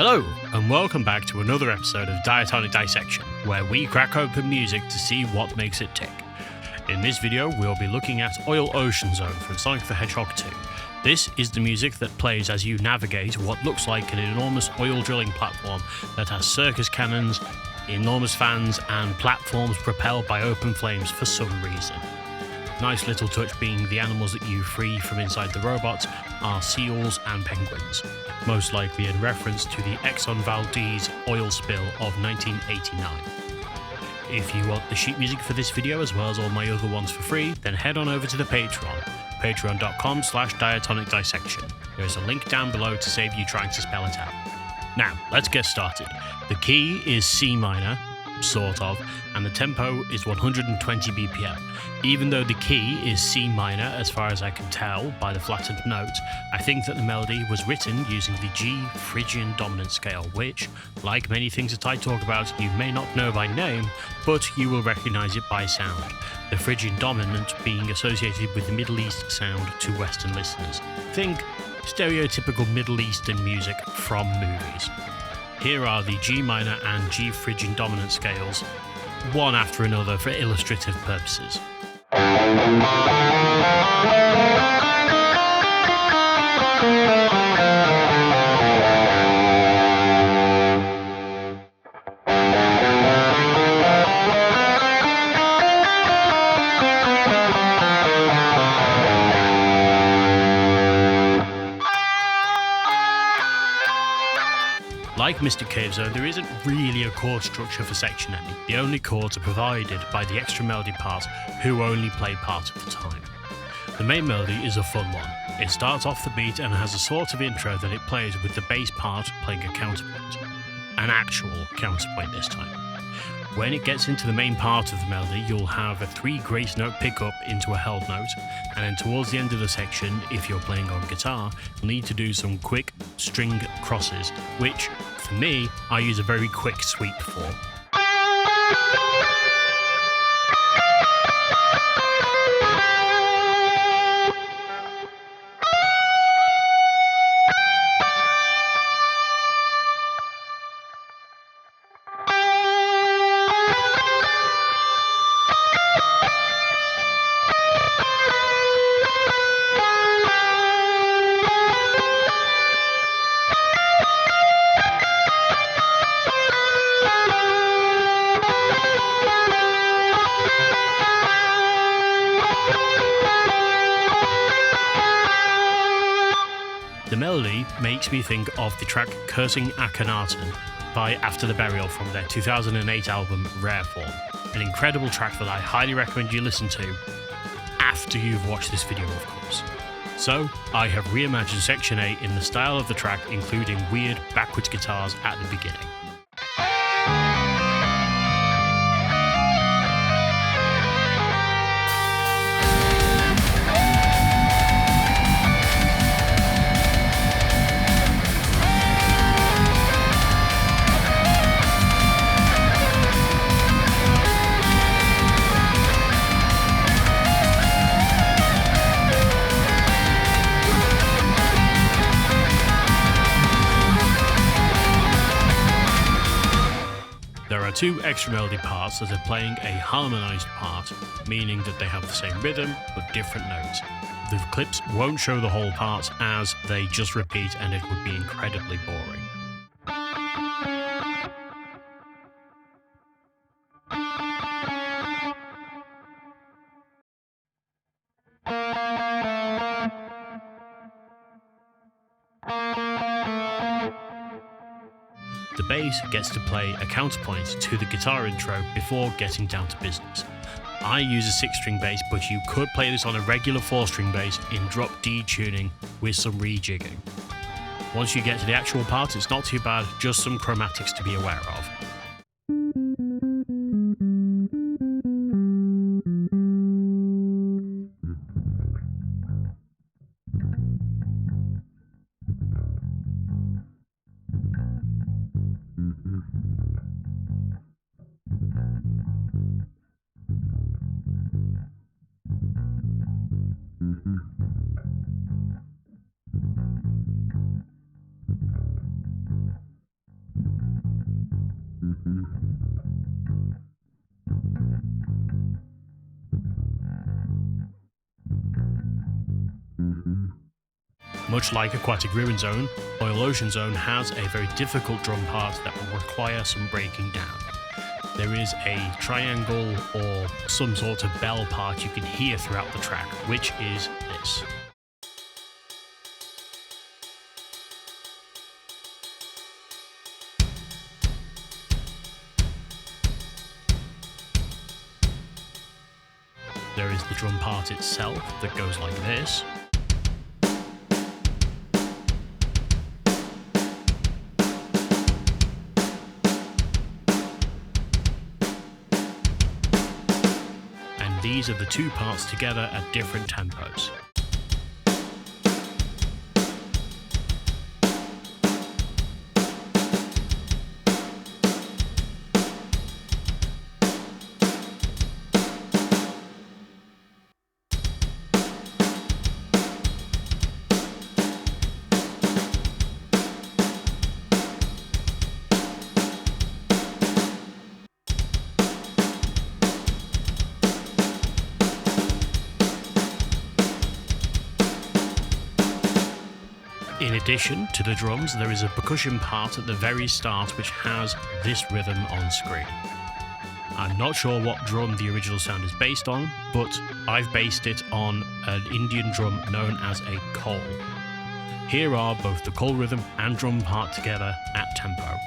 Hello, and welcome back to another episode of Diatonic Dissection, where we crack open music to see what makes it tick. In this video, we'll be looking at Oil Ocean Zone from Sonic the Hedgehog 2. This is the music that plays as you navigate what looks like an enormous oil drilling platform that has circus cannons, enormous fans, and platforms propelled by open flames for some reason. Nice little touch being the animals that you free from inside the robots are seals and penguins, most likely in reference to the Exxon Valdez oil spill of 1989. If you want the sheet music for this video as well as all my other ones for free, then head on over to the Patreon, patreon.com/diatonic dissection. There is a link down below to save you trying to spell it out. Now, let's get started. The key is C minor, sort of, and the tempo is 120 BPM. Even though the key is C minor, as far as I can tell by the flattened notes, I think that the melody was written using the G Phrygian dominant scale, which, like many things that I talk about, you may not know by name, but you will recognize it by sound. The Phrygian dominant being associated with the Middle East sound to Western listeners. Think stereotypical Middle Eastern music from movies. Here are the G minor and G Phrygian dominant scales, one after another for illustrative purposes. Like Mystic Cave Zone, there isn't really a chord structure for Section A. The only chords are provided by the extra melody part, who only play part of the time. The main melody is a fun one. It starts off the beat and has a sort of intro that it plays with the bass part playing a counterpoint. An actual counterpoint this time. When it gets into the main part of the melody, you'll have a 3 grace note pickup into a held note, and then towards the end of the section, if you're playing on guitar, you'll need to do some quick string crosses, which, for me, I use a very quick sweep for. The melody makes me think of the track Cursing Akhenaten by After the Burial from their 2008 album Rare Form, an incredible track that I highly recommend you listen to after you've watched this video, of course. So, I have reimagined Section A in the style of the track, including weird backwards guitars at the beginning. There are 2 extra melody parts that are playing a harmonized part, meaning that they have the same rhythm but different notes. The clips won't show the whole part as they just repeat and it would be incredibly boring. The bass gets to play a counterpoint to the guitar intro before getting down to business. I use a 6-string bass, but you could play this on a regular 4-string bass in drop D tuning with some rejigging. Once you get to the actual part, it's not too bad, just some chromatics to be aware of. Much like Aquatic Ruin Zone, Oil Ocean Zone has a very difficult drum part that will require some breaking down. There is a triangle or some sort of bell part you can hear throughout the track, which is this. There is the drum part itself that goes like this. And these are the two parts together at different tempos. In addition to the drums, there is a percussion part at the very start which has this rhythm on screen. I'm not sure what drum the original sound is based on, but I've based it on an Indian drum known as a khol. Here are both the khol rhythm and drum part together at tempo.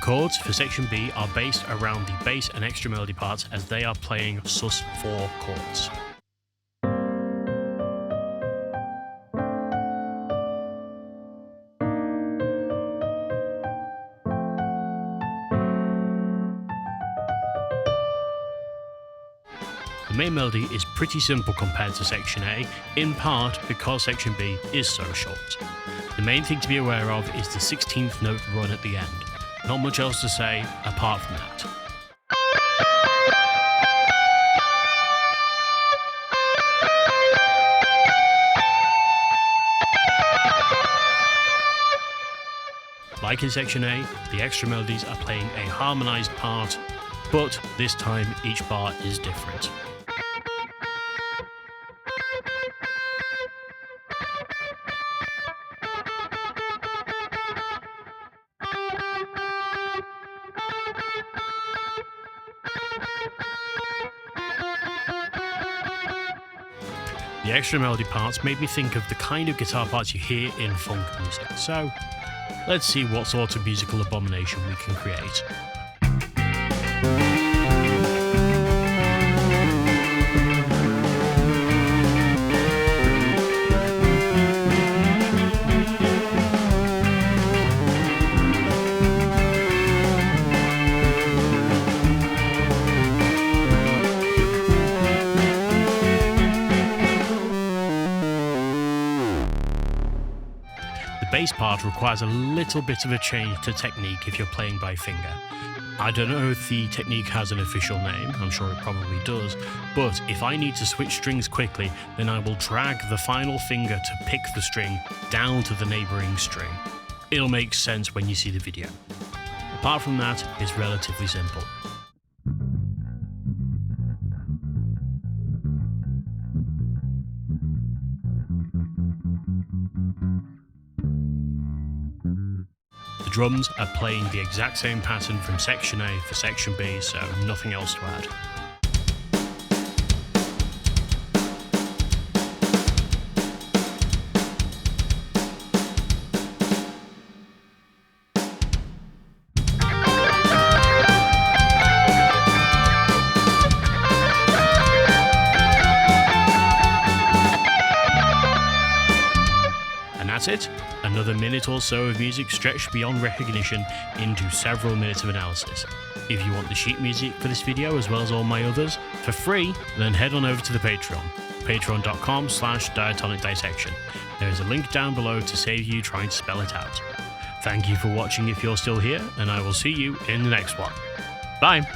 Chords for section B are based around the bass and extra melody parts as they are playing sus4 chords. The main melody is pretty simple compared to section A, in part because section B is so short. The main thing to be aware of is the 16th note run at the end. Not much else to say apart from that. Like in section A, the extra melodies are playing a harmonized part, but this time each bar is different. The extra melody parts made me think of the kind of guitar parts you hear in funk music, so let's see what sort of musical abomination we can create. The bass part requires a little bit of a change to technique if you're playing by finger. I don't know if the technique has an official name, I'm sure it probably does, but if I need to switch strings quickly, then I will drag the final finger to pick the string down to the neighbouring string. It'll make sense when you see the video. Apart from that, it's relatively simple. The drums are playing the exact same pattern from section A for section B, so nothing else to add. That's it. Another minute or so of music stretched beyond recognition into several minutes of analysis. If you want the sheet music for this video as well as all my others for free, then head on over to the Patreon, patreon.com/Diatonic Dissection. There is a link down below to save you trying to spell it out. Thank you for watching if you're still here, and I will see you in the next one. Bye!